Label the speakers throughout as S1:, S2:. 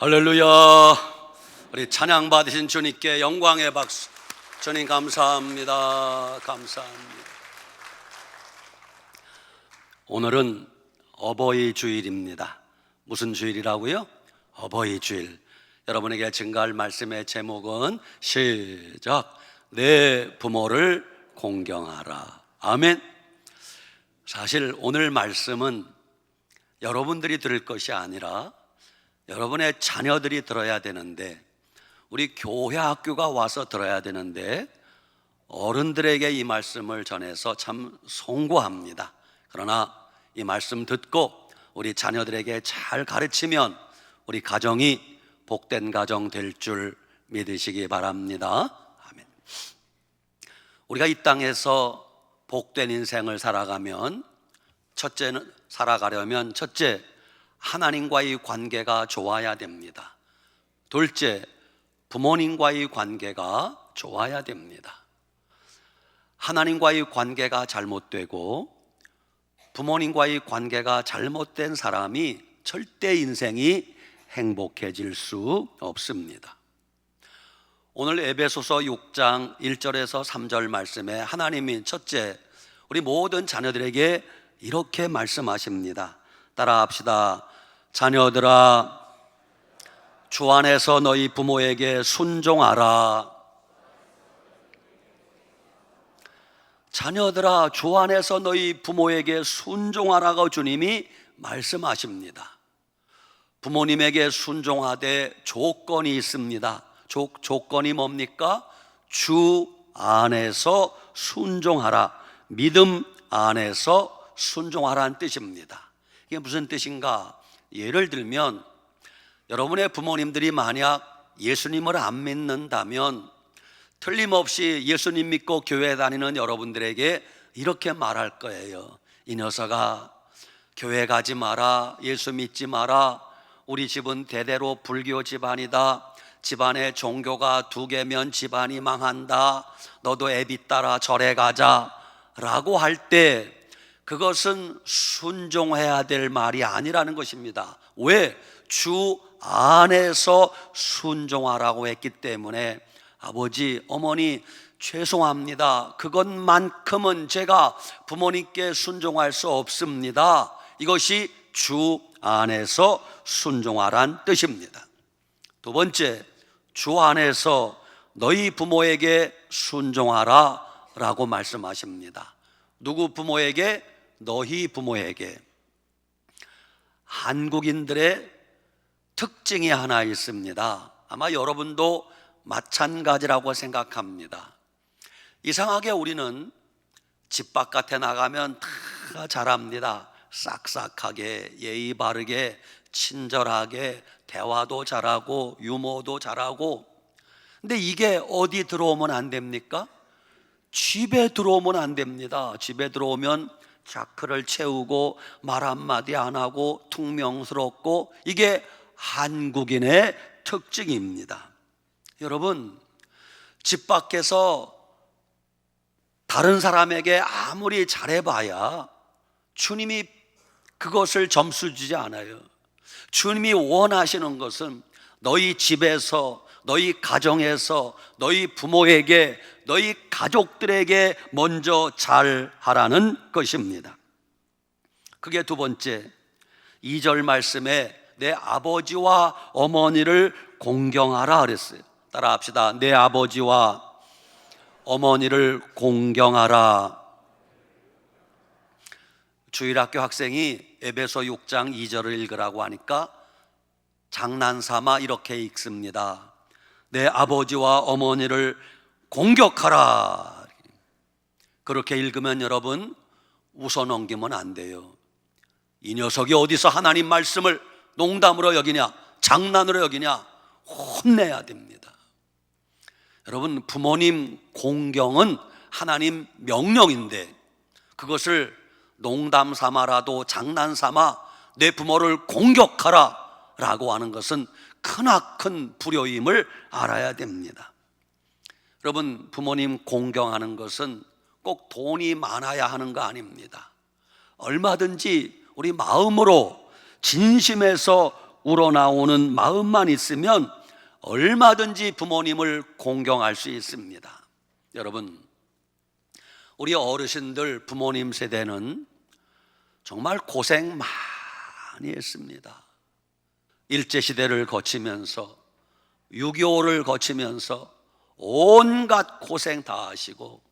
S1: 할렐루야. 우리 찬양 받으신 주님께 영광의 박수. 주님 감사합니다. 감사합니다. 오늘은 어버이 주일입니다. 무슨 주일이라고요? 어버이 주일. 여러분에게 증거할 말씀의 제목은 시작. 내 부모를 공경하라. 아멘. 사실 오늘 말씀은 여러분들이 들을 것이 아니라 여러분의 자녀들이 들어야 되는데, 우리 교회 학교가 와서 들어야 되는데, 어른들에게 이 말씀을 전해서 참 송구합니다. 그러나 이 말씀 듣고 우리 자녀들에게 잘 가르치면 우리 가정이 복된 가정 될 줄 믿으시기 바랍니다. 아멘. 우리가 이 땅에서 복된 인생을 살아가려면 첫째, 하나님과의 관계가 좋아야 됩니다. 둘째, 부모님과의 관계가 좋아야 됩니다. 하나님과의 관계가 잘못되고 부모님과의 관계가 잘못된 사람이 절대 인생이 행복해질 수 없습니다. 오늘 에베소서 6장 1절에서 3절 말씀에 하나님이 첫째, 우리 모든 자녀들에게 이렇게 말씀하십니다. 따라합시다. 자녀들아, 주 안에서 너희 부모에게 순종하라. 자녀들아, 주 안에서 너희 부모에게 순종하라고 주님이 말씀하십니다. 부모님에게 순종하되 조건이 있습니다. 조건이 뭡니까? 주 안에서 순종하라. 믿음 안에서 순종하라는 뜻입니다. 이게 무슨 뜻인가? 예를 들면 여러분의 부모님들이 만약 예수님을 안 믿는다면 틀림없이 예수님 믿고 교회 다니는 여러분들에게 이렇게 말할 거예요. 이 녀석아, 교회 가지 마라. 예수 믿지 마라. 우리 집은 대대로 불교 집안이다. 집안에 종교가 2개면 집안이 망한다. 너도 애비 따라 절에 가자 라고 할 때 그것은 순종해야 될 말이 아니라는 것입니다. 왜? 주 안에서 순종하라고 했기 때문에 아버지, 어머니 죄송합니다. 그것만큼은 제가 부모님께 순종할 수 없습니다. 이것이 주 안에서 순종하란 뜻입니다. 두 번째, 주 안에서 너희 부모에게 순종하라 라고 말씀하십니다. 누구 부모에게? 너희 부모에게. 한국인들의 특징이 하나 있습니다. 아마 여러분도 마찬가지라고 생각합니다. 이상하게 우리는 집 바깥에 나가면 다 잘합니다. 싹싹하게, 예의 바르게, 친절하게, 대화도 잘하고 유머도 잘하고. 근데 이게 어디 들어오면 안 됩니까? 집에 들어오면 안 됩니다. 집에 들어오면 자크를 채우고 말 한마디 안 하고 퉁명스럽고, 이게 한국인의 특징입니다. 여러분, 집 밖에서 다른 사람에게 아무리 잘해봐야 주님이 그것을 점수 주지 않아요. 주님이 원하시는 것은 너희 집에서, 너희 가정에서, 너희 부모에게, 너희 가족들에게 먼저 잘하라는 것입니다. 그게 두 번째, 2절 말씀에 내 아버지와 어머니를 공경하라 그랬어요. 따라합시다. 내 아버지와 어머니를 공경하라. 주일학교 학생이 에베소 6장 2절을 읽으라고 하니까 장난삼아 이렇게 읽습니다. 내 아버지와 어머니를 공격하라. 그렇게 읽으면 여러분, 웃어 넘기면 안 돼요. 이 녀석이 어디서 하나님 말씀을 농담으로 여기냐, 장난으로 여기냐, 혼내야 됩니다. 여러분, 부모님 공경은 하나님 명령인데 그것을 농담 삼아라도 장난 삼아 내 부모를 공격하라 라고 하는 것은 크나큰 불효임을 알아야 됩니다. 여러분, 부모님 공경하는 것은 꼭 돈이 많아야 하는 거 아닙니다. 얼마든지 우리 마음으로 진심에서 우러나오는 마음만 있으면 얼마든지 부모님을 공경할 수 있습니다. 여러분, 우리 어르신들 부모님 세대는 정말 고생 많이 했습니다. 일제시대를 거치면서 6.25를 거치면서 온갖 고생 다 하시고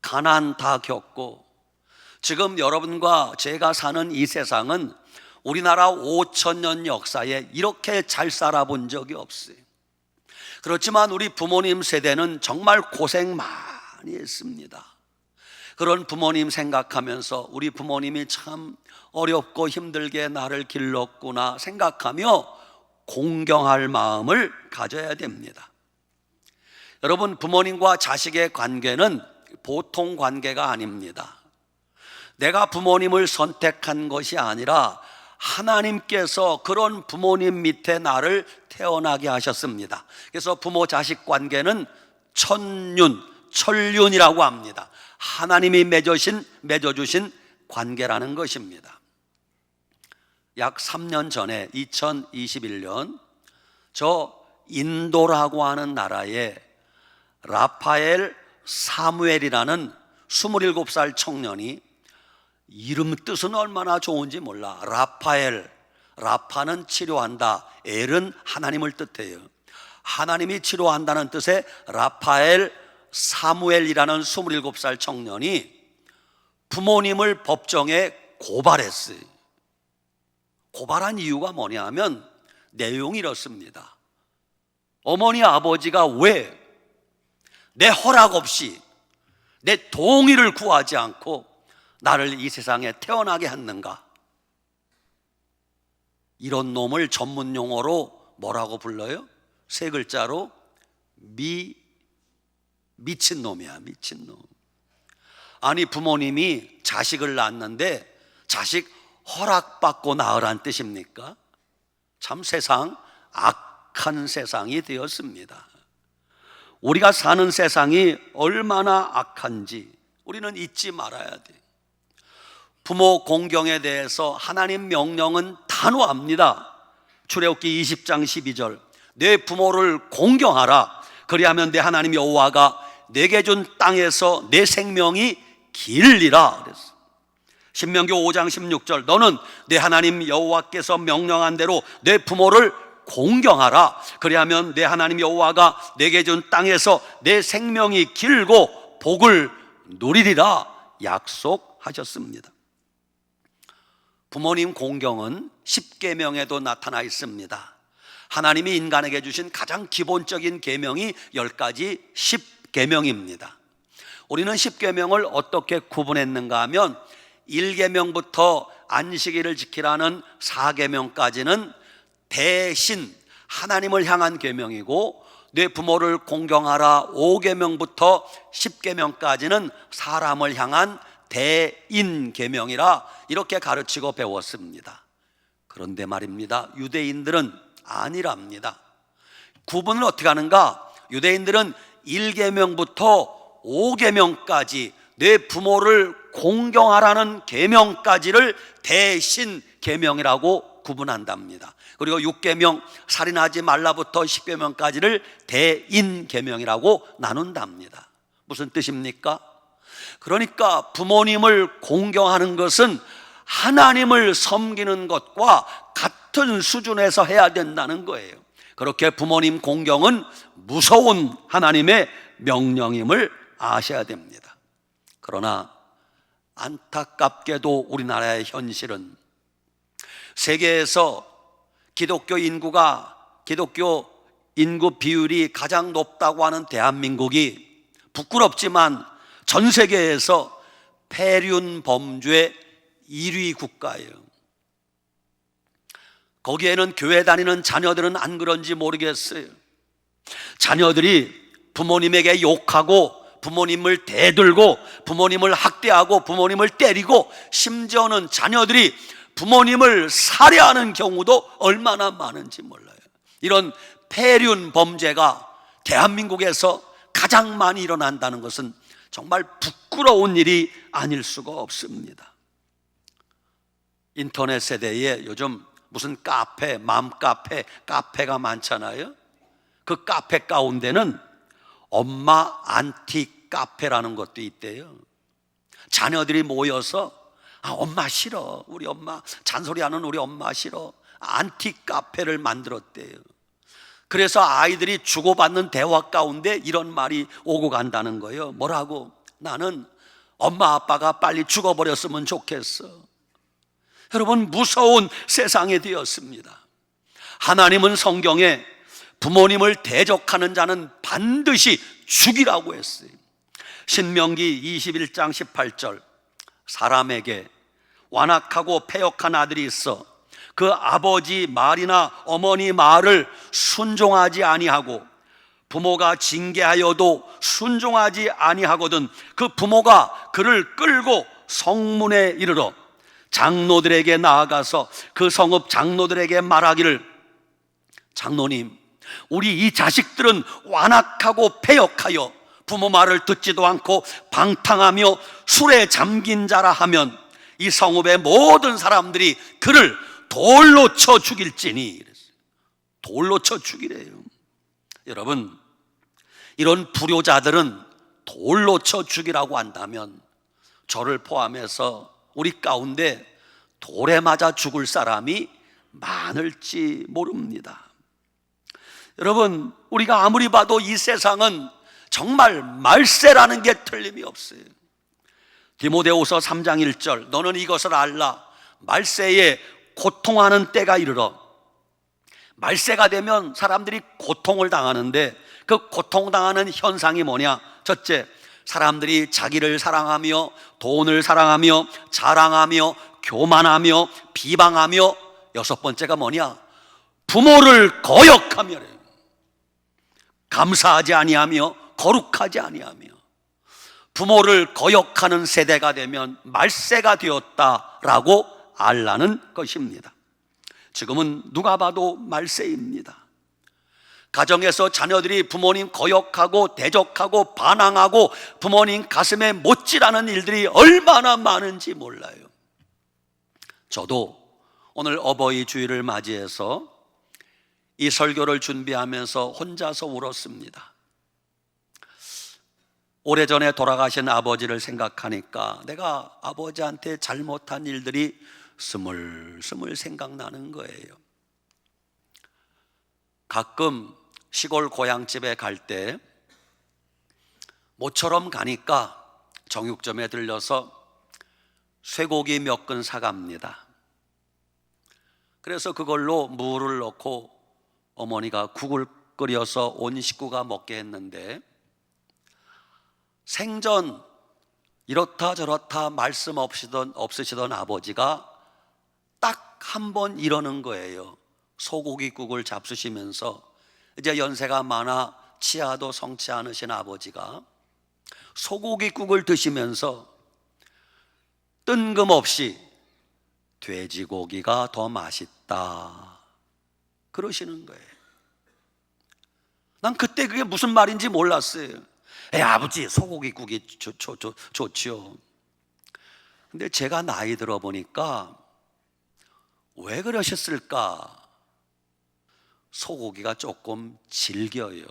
S1: 가난 다 겪고, 지금 여러분과 제가 사는 이 세상은 우리나라 5,000년 역사에 이렇게 잘 살아본 적이 없어요. 그렇지만 우리 부모님 세대는 정말 고생 많이 했습니다. 그런 부모님 생각하면서 우리 부모님이 참 어렵고 힘들게 나를 길렀구나 생각하며 공경할 마음을 가져야 됩니다. 여러분, 부모님과 자식의 관계는 보통 관계가 아닙니다. 내가 부모님을 선택한 것이 아니라 하나님께서 그런 부모님 밑에 나를 태어나게 하셨습니다. 그래서 부모 자식 관계는 천륜, 천륜이라고 합니다. 하나님이 맺어주신 관계라는 것입니다. 약 3년 전에 2021년 저 인도라고 하는 나라에 라파엘 사무엘이라는 27살 청년이, 이름 뜻은 얼마나 좋은지 몰라. 라파엘, 라파는 치료한다, 엘은 하나님을 뜻해요. 하나님이 치료한다는 뜻의 라파엘 사무엘이라는 27살 청년이 부모님을 법정에 고발했어요. 고발한 이유가 뭐냐 하면 내용이 이렇습니다. 어머니 아버지가 왜 내 허락 없이, 내 동의를 구하지 않고 나를 이 세상에 태어나게 했는가? 이런 놈을 전문 용어로 뭐라고 불러요? 세 글자로 미친놈이야, 미친놈. 아니, 부모님이 자식을 낳았는데 자식 허락받고 낳으란 뜻입니까? 참 세상 악한 세상이 되었습니다. 우리가 사는 세상이 얼마나 악한지 우리는 잊지 말아야 돼. 부모 공경에 대해서 하나님 명령은 단호합니다. 출애굽기 20장 12절, 내 부모를 공경하라. 그리하면 내 하나님 여호와가 내게 준 땅에서 내 생명이 길리라 그랬어. 신명기 5장 16절, 너는 내 하나님 여호와께서 명령한 대로 내 부모를 공경하라. 그리하면 내 하나님 여호와가 내게 준 땅에서 내 생명이 길고 복을 누리리라 약속하셨습니다. 부모님 공경은 십계명에도 나타나 있습니다. 하나님이 인간에게 주신 가장 기본적인 계명이 10가지 십계명입니다. 우리는 십계명을 어떻게 구분했는가 하면 1계명부터 안식일을 지키라는 4계명까지는 대신 하나님을 향한 계명이고, 내 부모를 공경하라 5계명부터 10계명까지는 사람을 향한 대인 계명이라 이렇게 가르치고 배웠습니다. 그런데 말입니다, 유대인들은 아니랍니다. 구분을 어떻게 하는가? 유대인들은 1계명부터 5계명까지 내 부모를 공경하라는 계명까지를 대신 계명이라고 구분한답니다. 그리고 6계명 살인하지 말라부터 10계명까지를 대인 계명이라고 나눈답니다. 무슨 뜻입니까? 그러니까 부모님을 공경하는 것은 하나님을 섬기는 것과 같은 수준에서 해야 된다는 거예요. 그렇게 부모님 공경은 무서운 하나님의 명령임을 아셔야 됩니다. 그러나 안타깝게도 우리나라의 현실은 세계에서 기독교 인구 비율이 가장 높다고 하는 대한민국이 부끄럽지만 전 세계에서 폐륜 범죄 1위 국가예요. 거기에는 교회 다니는 자녀들은 안 그런지 모르겠어요. 자녀들이 부모님에게 욕하고 부모님을 대들고 부모님을 학대하고 부모님을 때리고, 심지어는 자녀들이 부모님을 살해하는 경우도 얼마나 많은지 몰라요. 이런 폐륜 범죄가 대한민국에서 가장 많이 일어난다는 것은 정말 부끄러운 일이 아닐 수가 없습니다. 인터넷 세대에 요즘 무슨 카페, 맘카페, 카페가 많잖아요. 그 카페 가운데는 엄마 안티 카페라는 것도 있대요. 자녀들이 모여서 엄마 싫어, 우리 엄마 잔소리하는 우리 엄마 싫어, 안티 카페를 만들었대요. 그래서 아이들이 주고받는 대화 가운데 이런 말이 오고 간다는 거예요. 뭐라고? 나는 엄마 아빠가 빨리 죽어버렸으면 좋겠어. 여러분, 무서운 세상이 되었습니다. 하나님은 성경에 부모님을 대적하는 자는 반드시 죽이라고 했어요. 신명기 21장 18절, 사람에게 완악하고 패역한 아들이 있어 그 아버지 말이나 어머니 말을 순종하지 아니하고 부모가 징계하여도 순종하지 아니하거든 그 부모가 그를 끌고 성문에 이르러 장로들에게 나아가서 그 성읍 장로들에게 말하기를, 장로님, 우리 이 자식들은 완악하고 패역하여 부모 말을 듣지도 않고 방탕하며 술에 잠긴 자라 하면 이 성읍의 모든 사람들이 그를 돌로 쳐 죽일지니. 돌로 쳐 죽이래요. 여러분, 이런 불효자들은 돌로 쳐 죽이라고 한다면 저를 포함해서 우리 가운데 돌에 맞아 죽을 사람이 많을지 모릅니다. 여러분, 우리가 아무리 봐도 이 세상은 정말 말세라는 게 틀림이 없어요. 디모데후서 3장 1절, 너는 이것을 알라. 말세에 고통하는 때가 이르러. 말세가 되면 사람들이 고통을 당하는데 그 고통당하는 현상이 뭐냐? 첫째, 사람들이 자기를 사랑하며 돈을 사랑하며 자랑하며 교만하며 비방하며, 여섯 번째가 뭐냐? 부모를 거역하며, 감사하지 아니하며 거룩하지 아니하며. 부모를 거역하는 세대가 되면 말세가 되었다라고 알라는 것입니다. 지금은 누가 봐도 말세입니다. 가정에서 자녀들이 부모님 거역하고 대적하고 반항하고 부모님 가슴에 못질하는 일들이 얼마나 많은지 몰라요. 저도 오늘 어버이 주일을 맞이해서 이 설교를 준비하면서 혼자서 울었습니다. 오래전에 돌아가신 아버지를 생각하니까 내가 아버지한테 잘못한 일들이 스물스물 생각나는 거예요. 가끔 시골 고향집에 갈 때 모처럼 가니까 정육점에 들려서 쇠고기 몇 근 사갑니다. 그래서 그걸로 무를 넣고 어머니가 국을 끓여서 온 식구가 먹게 했는데, 생전 이렇다 저렇다 말씀 없으시던 아버지가 딱 한 번 이러는 거예요. 소고기국을 잡수시면서, 이제 연세가 많아 치아도 성치 않으신 아버지가 소고기국을 드시면서 뜬금없이 돼지고기가 더 맛있다 그러시는 거예요. 난 그때 그게 무슨 말인지 몰랐어요. 아버지, 소고기국이 좋지요. 근데 제가 나이 들어 보니까 왜 그러셨을까? 소고기가 조금 질겨요.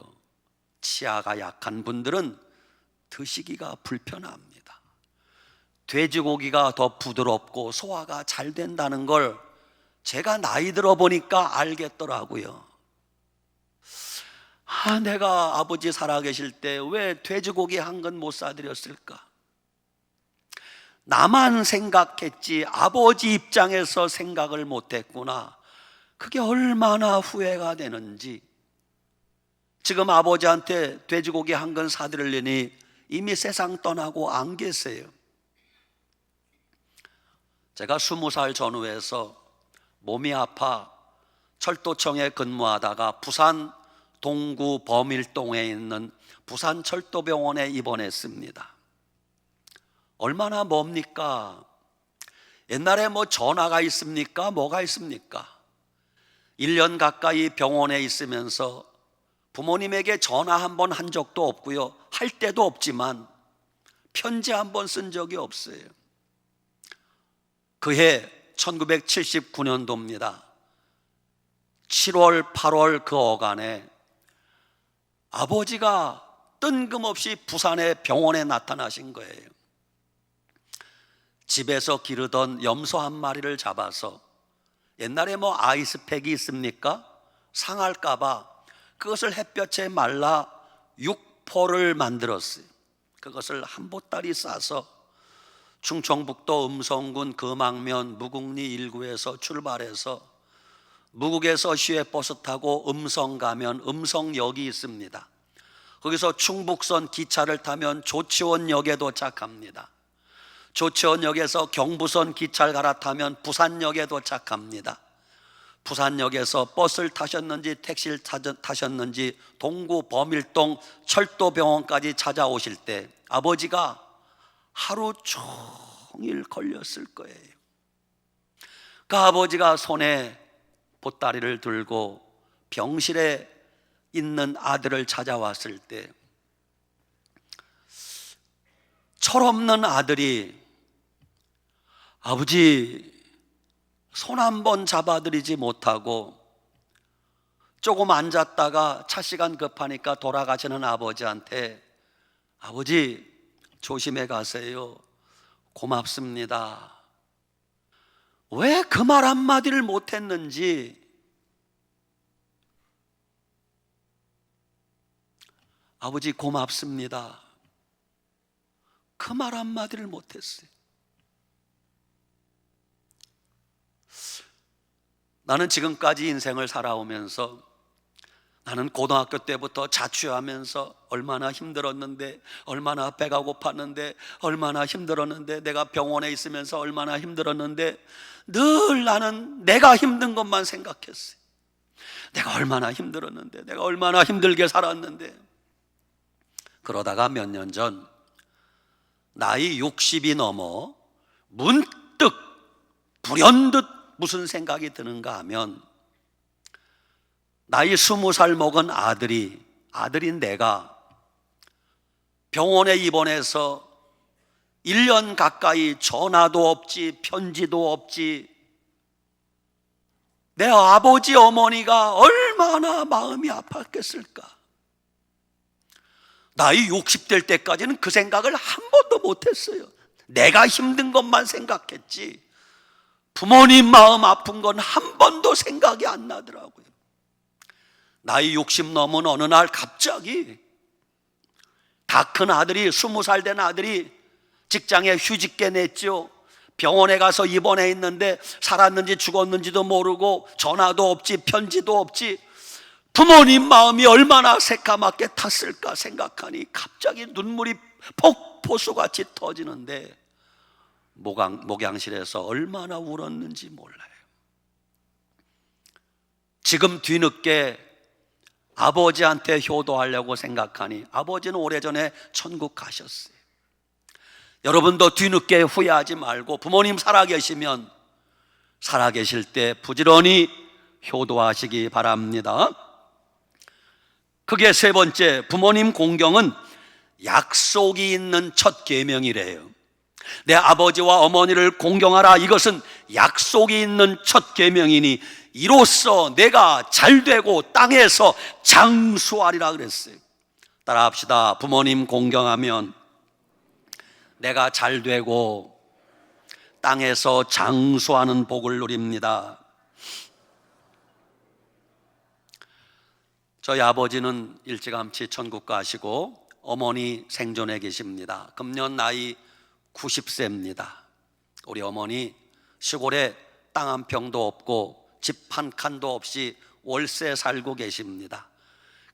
S1: 치아가 약한 분들은 드시기가 불편합니다. 돼지고기가 더 부드럽고 소화가 잘 된다는 걸 제가 나이 들어 보니까 알겠더라고요. 내가 아버지 살아계실 때 왜 돼지고기 한 근 못 사드렸을까? 나만 생각했지 아버지 입장에서 생각을 못했구나. 그게 얼마나 후회가 되는지. 지금 아버지한테 돼지고기 한 근 사드리려니 이미 세상 떠나고 안 계세요. 제가 20살 전후에서 몸이 아파 철도청에 근무하다가 부산 동구 범일동에 있는 부산철도병원에 입원했습니다. 얼마나 멉니까? 옛날에 뭐 전화가 있습니까? 뭐가 있습니까? 1년 가까이 병원에 있으면서 부모님에게 전화 한 번 한 적도 없고요, 할 때도 없지만 편지 한 번 쓴 적이 없어요. 그해 1979년도입니다. 7월, 8월 그 어간에 아버지가 뜬금없이 부산의 병원에 나타나신 거예요. 집에서 기르던 염소 한 마리를 잡아서, 옛날에 뭐 아이스팩이 있습니까? 상할까봐 그것을 햇볕에 말라 육포를 만들었어요. 그것을 한 보따리 싸서 충청북도 음성군 금왕면 무국리 1구에서 출발해서 무국에서 시외버스 타고 음성 가면 음성역이 있습니다. 거기서 충북선 기차를 타면 조치원역에 도착합니다. 조치원역에서 경부선 기차를 갈아타면 부산역에 도착합니다. 부산역에서 버스를 타셨는지 택시를 타셨는지 동구 범일동 철도병원까지 찾아오실 때 아버지가 하루 종일 걸렸을 거예요. 그 아버지가 손에 보따리를 들고 병실에 있는 아들을 찾아왔을 때 철없는 아들이 아버지 손 한 번 잡아드리지 못하고 조금 앉았다가 차 시간 급하니까 돌아가시는 아버지한테 아버지 조심해 가세요, 고맙습니다. 왜 그 말 한마디를 못했는지 아버지 고맙습니다, 그 말 한마디를 못했어요. 나는 지금까지 인생을 살아오면서 나는 고등학교 때부터 자취하면서 얼마나 힘들었는데, 얼마나 배가 고팠는데, 얼마나 힘들었는데, 내가 병원에 있으면서 얼마나 힘들었는데 늘 나는 내가 힘든 것만 생각했어요. 내가 얼마나 힘들었는데, 내가 얼마나 힘들게 살았는데. 그러다가 몇 년 전 나이 60이 넘어 문득 불현듯 무슨 생각이 드는가 하면 나이 20살 먹은 아들인 내가 병원에 입원해서 1년 가까이 전화도 없지 편지도 없지, 내 아버지 어머니가 얼마나 마음이 아팠겠을까. 나이 60될 때까지는 그 생각을 한 번도 못했어요. 내가 힘든 것만 생각했지 부모님 마음 아픈 건 한 번도 생각이 안 나더라고요. 나이 60 넘은 어느 날 갑자기 다 큰 아들이 20살 된 아들이 직장에 휴직계 냈죠. 병원에 가서 입원해 있는데 살았는지 죽었는지도 모르고 전화도 없지 편지도 없지. 부모님 마음이 얼마나 새까맣게 탔을까 생각하니 갑자기 눈물이 폭포수같이 터지는데 목양실에서 얼마나 울었는지 몰라요. 지금 뒤늦게 아버지한테 효도하려고 생각하니 아버지는 오래전에 천국 가셨어요. 여러분도 뒤늦게 후회하지 말고 부모님 살아계시면 살아계실 때 부지런히 효도하시기 바랍니다. 그게 세 번째, 부모님 공경은 약속이 있는 첫 계명이래요. 내 아버지와 어머니를 공경하라, 이것은 약속이 있는 첫 계명이니 이로써 내가 잘되고 땅에서 장수하리라 그랬어요. 따라합시다. 부모님 공경하면 내가 잘되고 땅에서 장수하는 복을 누립니다. 저희 아버지는 일찌감치 천국 가시고 어머니 생존해 계십니다. 금년 나이 90세입니다. 우리 어머니 시골에 땅 한 평도 없고 집 한 칸도 없이 월세 살고 계십니다.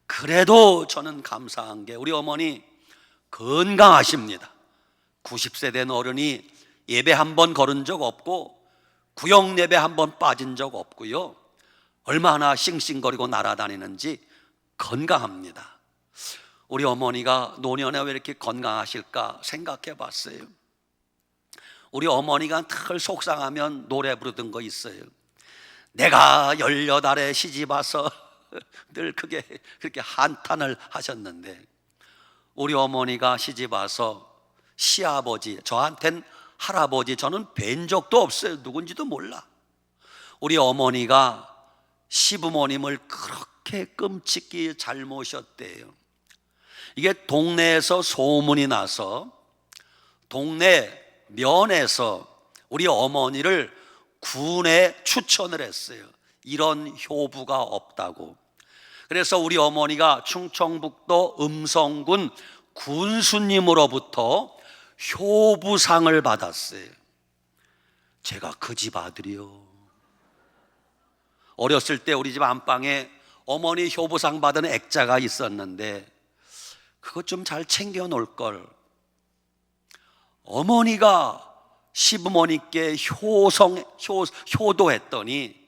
S1: 그래도 저는 감사한 게 우리 어머니 건강하십니다. 90세 된 어른이 예배 한 번 걸은 적 없고 구역 예배 한 번 빠진 적 없고요, 얼마나 싱싱거리고 날아다니는지 건강합니다. 우리 어머니가 노년에 왜 이렇게 건강하실까 생각해 봤어요. 우리 어머니가 늘 속상하면 노래 부르던 거 있어요. 내가 18에 시집 와서 늘 그렇게 한탄을 하셨는데, 우리 어머니가 시집 와서 시아버지, 저한텐 할아버지, 저는 뵌 적도 없어요. 누군지도 몰라. 우리 어머니가 시부모님을 그렇게 끔찍히 잘 모셨대요. 이게 동네에서 소문이 나서 동네 면에서 우리 어머니를 군에 추천을 했어요. 이런 효부가 없다고. 그래서 우리 어머니가 충청북도 음성군 군수님으로부터 효부상을 받았어요. 제가 그 집 아들이요. 어렸을 때 우리 집 안방에 어머니 효부상 받은 액자가 있었는데 그것 좀 잘 챙겨 놓을 걸. 어머니가 시부모님께 효도했더니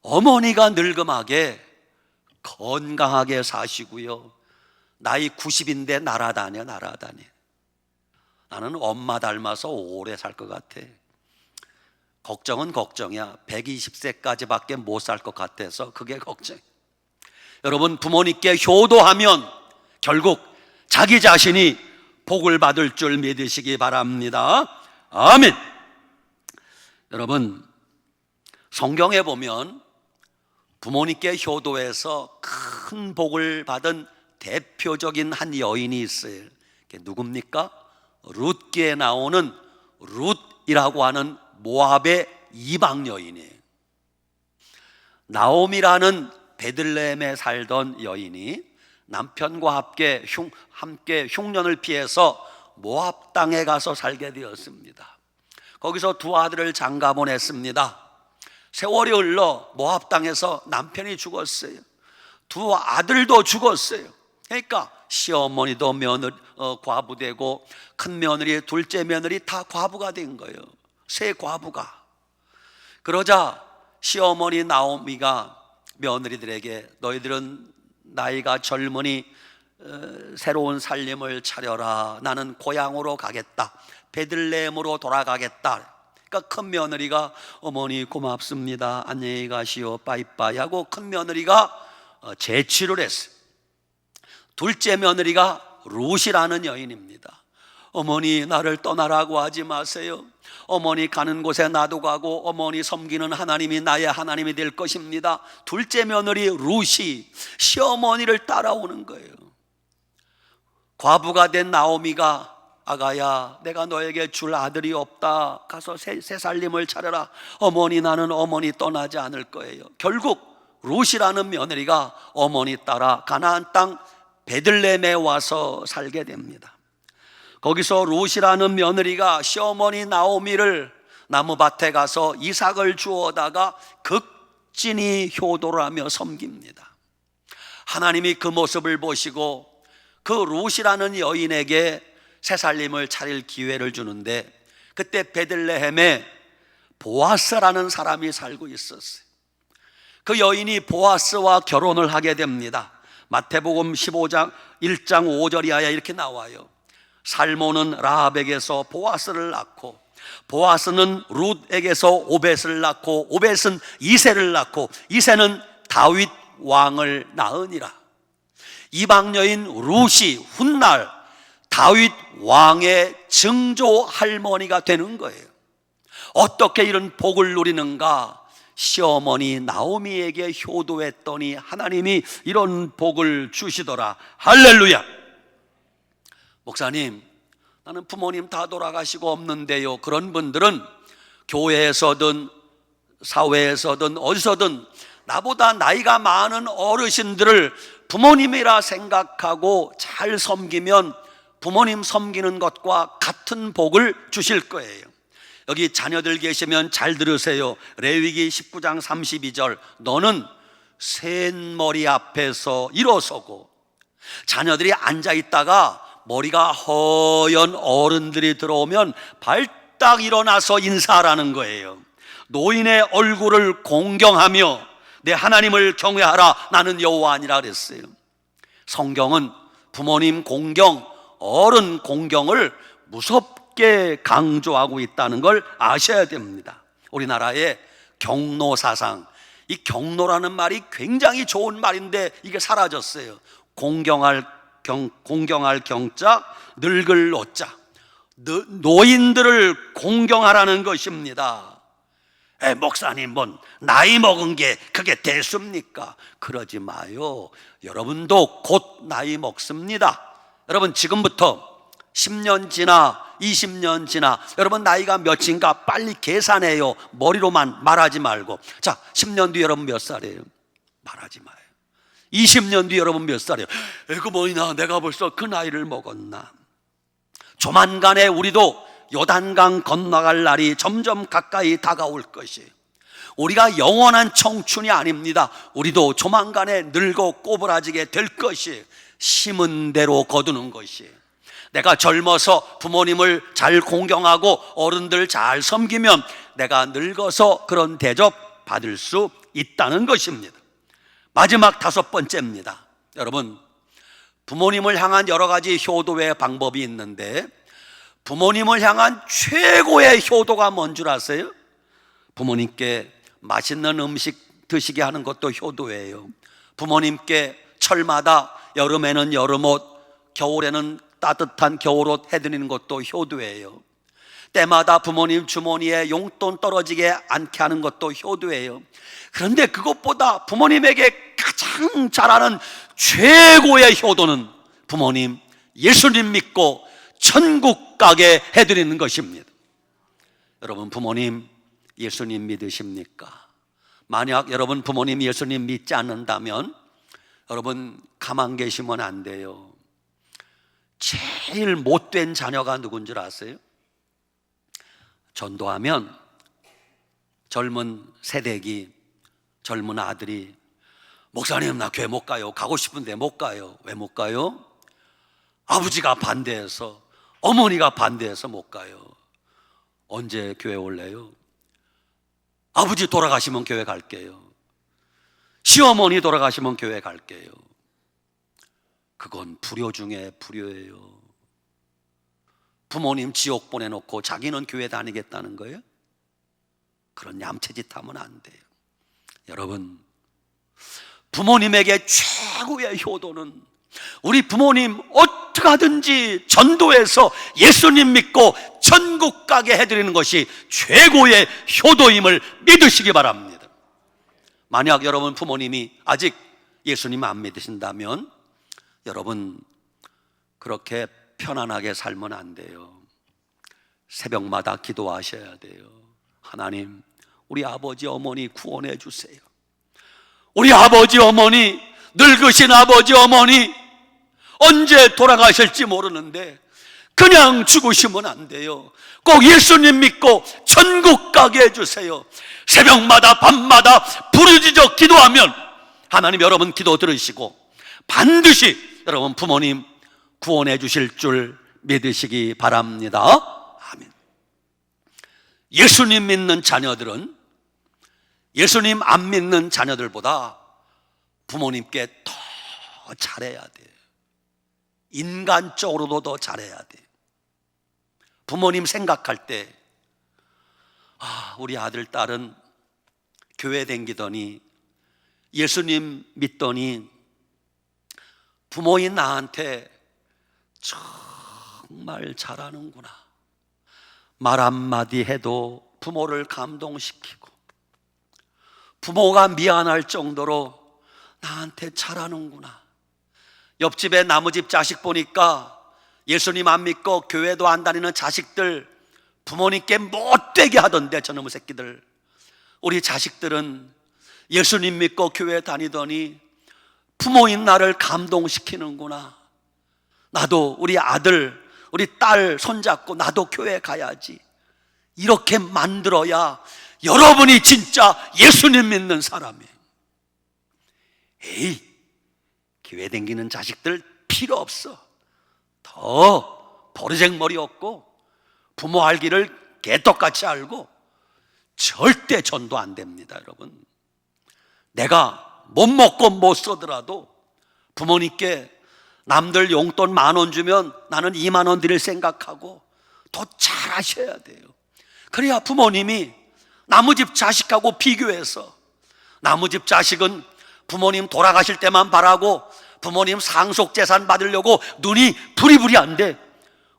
S1: 어머니가 늙음하게 건강하게 사시고요. 나이 90인데 날아다녀. 나는 엄마 닮아서 오래 살 것 같아. 걱정은 걱정이야. 120세까지밖에 못 살 것 같아서 그게 걱정. 여러분, 부모님께 효도하면 결국 자기 자신이 복을 받을 줄 믿으시기 바랍니다. 아멘. 여러분, 성경에 보면 부모님께 효도해서 큰 복을 받은 대표적인 한 여인이 있어요. 그게 누굽니까? 룻기에 나오는 룻이라고 하는 모압의 이방 여인이에요. 나옴이라는 베들레헴에 살던 여인이 남편과 함께 흉년을 피해서 모압 땅에 가서 살게 되었습니다. 거기서 두 아들을 장가 보냈습니다. 세월이 흘러 모압 땅에서 남편이 죽었어요. 두 아들도 죽었어요. 그러니까 시어머니도 과부되고 큰 며느리, 둘째 며느리 다 과부가 된 거예요. 세 과부가. 그러자 시어머니 나오미가 며느리들에게 너희들은 나이가 젊으니 새로운 살림을 차려라. 나는 고향으로 가겠다. 베들레헴으로 돌아가겠다. 그러니까 큰 며느리가 어머니 고맙습니다. 안녕히 가시오. 빠이빠이 하고 큰 며느리가 재취를 했어요. 둘째 며느리가 룻이라는 여인입니다. 어머니 나를 떠나라고 하지 마세요. 어머니 가는 곳에 나도 가고 어머니 섬기는 하나님이 나의 하나님이 될 것입니다. 둘째 며느리 룻이 시어머니를 따라오는 거예요. 과부가 된 나오미가 아가야 내가 너에게 줄 아들이 없다. 가서 새 살림을 차려라. 어머니 나는 어머니 떠나지 않을 거예요. 결국 룻이라는 며느리가 어머니 따라 가나안 땅 베들레헴에 와서 살게 됩니다. 거기서 룻이라는 며느리가 시어머니 나오미를 나무밭에 가서 이삭을 주워다가 극진히 효도를 하며 섬깁니다. 하나님이 그 모습을 보시고 그 룻이라는 여인에게 새살림을 차릴 기회를 주는데 그때 베들레헴에 보아스라는 사람이 살고 있었어요. 그 여인이 보아스와 결혼을 하게 됩니다. 마태복음 15장 1장 5절 이하에 이렇게 나와요. 살모는 라합에게서 보아스를 낳고 보아스는 룻에게서 오벳을 낳고 오벳은 이새를 낳고 이새는 다윗 왕을 낳으니라. 이방 여인 룻이 훗날 다윗 왕의 증조 할머니가 되는 거예요. 어떻게 이런 복을 누리는가? 시어머니 나오미에게 효도했더니 하나님이 이런 복을 주시더라. 할렐루야. 목사님, 나는 부모님 다 돌아가시고 없는데요. 그런 분들은 교회에서든 사회에서든 어디서든 나보다 나이가 많은 어르신들을 부모님이라 생각하고 잘 섬기면 부모님 섬기는 것과 같은 복을 주실 거예요. 여기 자녀들 계시면 잘 들으세요. 레위기 19장 32절 너는 샌머리 앞에서 일어서고 자녀들이 앉아있다가 머리가 허연 어른들이 들어오면 발딱 일어나서 인사하라는 거예요. 노인의 얼굴을 공경하며 내 하나님을 경외하라. 나는 여호와니라 그랬어요. 성경은 부모님 공경, 어른 공경을 무섭게 강조하고 있다는 걸 아셔야 됩니다. 우리나라의 경로 사상, 이 경로라는 말이 굉장히 좋은 말인데 이게 사라졌어요. 공경할 경자, 늙을 노자. 노인들을 공경하라는 것입니다. 목사님 뭔 나이 먹은 게 그게 대수입니까? 그러지 마요. 여러분도 곧 나이 먹습니다. 여러분 지금부터 10년 지나 20년 지나 여러분 나이가 몇인가 빨리 계산해요. 머리로만 말하지 말고. 자, 10년 뒤 여러분 몇 살이에요? 말하지 마요. 20년 뒤 여러분 몇 살이에요? 에그 뭐이나 내가 벌써 그 나이를 먹었나. 조만간에 우리도 요단강 건너갈 날이 점점 가까이 다가올 것이에요. 우리가 영원한 청춘이 아닙니다. 우리도 조만간에 늙어 꼬부라지게 될 것이에요. 심은 대로 거두는 것이에요. 내가 젊어서 부모님을 잘 공경하고 어른들 잘 섬기면 내가 늙어서 그런 대접 받을 수 있다는 것입니다. 마지막 5번째입니다. 여러분, 부모님을 향한 여러 가지 효도의 방법이 있는데 부모님을 향한 최고의 효도가 뭔 줄 아세요? 부모님께 맛있는 음식 드시게 하는 것도 효도예요. 부모님께 철마다 여름에는 여름옷, 겨울에는 따뜻한 겨울옷 해드리는 것도 효도예요. 때마다 부모님 주머니에 용돈 떨어지게 않게 하는 것도 효도예요. 그런데 그것보다 부모님에게 가장 잘하는 최고의 효도는 부모님 예수님 믿고 천국 가게 해드리는 것입니다. 여러분 부모님 예수님 믿으십니까? 만약 여러분 부모님 예수님 믿지 않는다면 여러분 가만 계시면 안 돼요. 제일 못된 자녀가 누군 줄 아세요? 전도하면 젊은 세대기 젊은 아들이 목사님 나 교회 못 가요. 가고 싶은데 못 가요. 왜 못 가요? 아버지가 반대해서, 어머니가 반대해서 못 가요. 언제 교회 올래요? 아버지 돌아가시면 교회 갈게요. 시어머니 돌아가시면 교회 갈게요. 그건 불효 중에 불효예요. 부모님 지옥 보내놓고 자기는 교회 다니겠다는 거예요? 그런 얌체짓 하면 안 돼요. 여러분, 부모님에게 최고의 효도는 우리 부모님 어떻게 하든지 전도해서 예수님 믿고 천국 가게 해드리는 것이 최고의 효도임을 믿으시기 바랍니다. 만약 여러분 부모님이 아직 예수님 안 믿으신다면 여러분 그렇게 편안하게 살면 안 돼요. 새벽마다 기도하셔야 돼요. 하나님, 우리 아버지 어머니 구원해 주세요. 우리 아버지 어머니, 늙으신 아버지 어머니 언제 돌아가실지 모르는데 그냥 죽으시면 안 돼요. 꼭 예수님 믿고 천국 가게 해주세요. 새벽마다 밤마다 부르짖어 기도하면 하나님 여러분 기도 들으시고 반드시 여러분 부모님 구원해 주실 줄 믿으시기 바랍니다. 아멘. 예수님 믿는 자녀들은 예수님 안 믿는 자녀들보다 부모님께 더 잘해야 돼요. 인간적으로도 더 잘해야 돼요. 부모님 생각할 때 우리 아들 딸은 교회 댕기더니 예수님 믿더니 부모인 나한테 정말 잘하는구나. 말 한마디 해도 부모를 감동시키고 부모가 미안할 정도로 나한테 잘하는구나. 옆집에 나무집 자식 보니까 예수님 안 믿고 교회도 안 다니는 자식들 부모님께 못되게 하던데 저놈의 새끼들. 우리 자식들은 예수님 믿고 교회 다니더니 부모인 나를 감동시키는구나. 나도 우리 아들, 우리 딸 손잡고 나도 교회 가야지. 이렇게 만들어야 여러분이 진짜 예수님 믿는 사람이에요. 에이, 교회 댕기는 자식들 필요 없어. 더 버르장머리 없고 부모 알기를 개떡같이 알고 절대 전도 안 됩니다. 여러분, 내가 못 먹고 못 써더라도 부모님께 남들 용돈 10,000원 주면 나는 20,000원 드릴 생각하고 더 잘하셔야 돼요. 그래야 부모님이 나무집 자식하고 비교해서, 나무집 자식은 부모님 돌아가실 때만 바라고 부모님 상속재산 받으려고 눈이 부리부리한데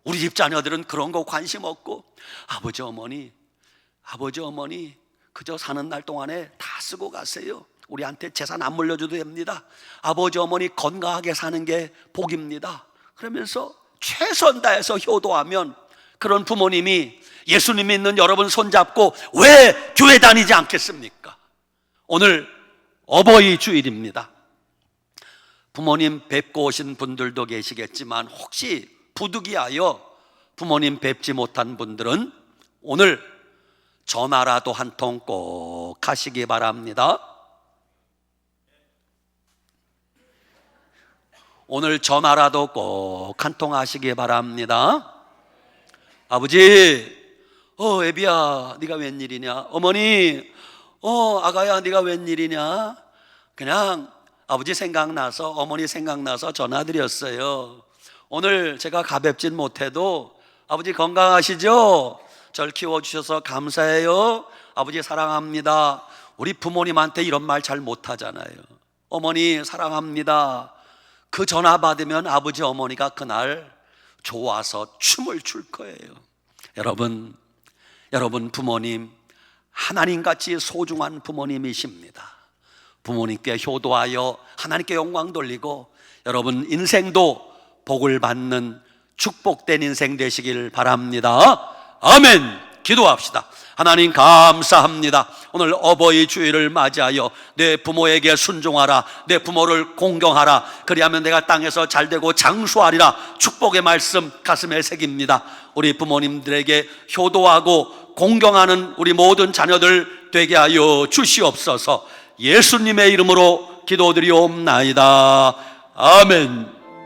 S1: 우리 집 자녀들은 그런 거 관심 없고 아버지 어머니 그저 사는 날 동안에 다 쓰고 가세요. 우리한테 재산 안 물려줘도 됩니다. 아버지 어머니 건강하게 사는 게 복입니다. 그러면서 최선 다해서 효도하면 그런 부모님이 예수님 믿는 여러분 손잡고 왜 교회 다니지 않겠습니까? 오늘 어버이 주일입니다. 부모님 뵙고 오신 분들도 계시겠지만 혹시 부득이하여 부모님 뵙지 못한 분들은 오늘 전화라도 한 통 꼭 하시기 바랍니다. 오늘 전화라도 꼭 한 통 하시기 바랍니다. 아버지, 애비야, 네가 웬일이냐? 어머니, 아가야, 네가 웬일이냐? 그냥 아버지 생각나서, 어머니 생각나서 전화드렸어요. 오늘 제가 가뵙진 못해도 아버지 건강하시죠? 절 키워주셔서 감사해요. 아버지 사랑합니다. 우리 부모님한테 이런 말 잘 못하잖아요. 어머니 사랑합니다. 그 전화 받으면 아버지 어머니가 그날 좋아서 춤을 출 거예요. 여러분 부모님 하나님같이 소중한 부모님이십니다. 부모님께 효도하여 하나님께 영광 돌리고 여러분 인생도 복을 받는 축복된 인생 되시길 바랍니다. 아멘. 기도합시다. 하나님 감사합니다. 오늘 어버이 주일을 맞이하여 내 부모에게 순종하라, 내 부모를 공경하라, 그리하면 내가 땅에서 잘되고 장수하리라 축복의 말씀 가슴에 새깁니다. 우리 부모님들에게 효도하고 공경하는 우리 모든 자녀들 되게 하여 주시옵소서. 예수님의 이름으로 기도드리옵나이다. 아멘.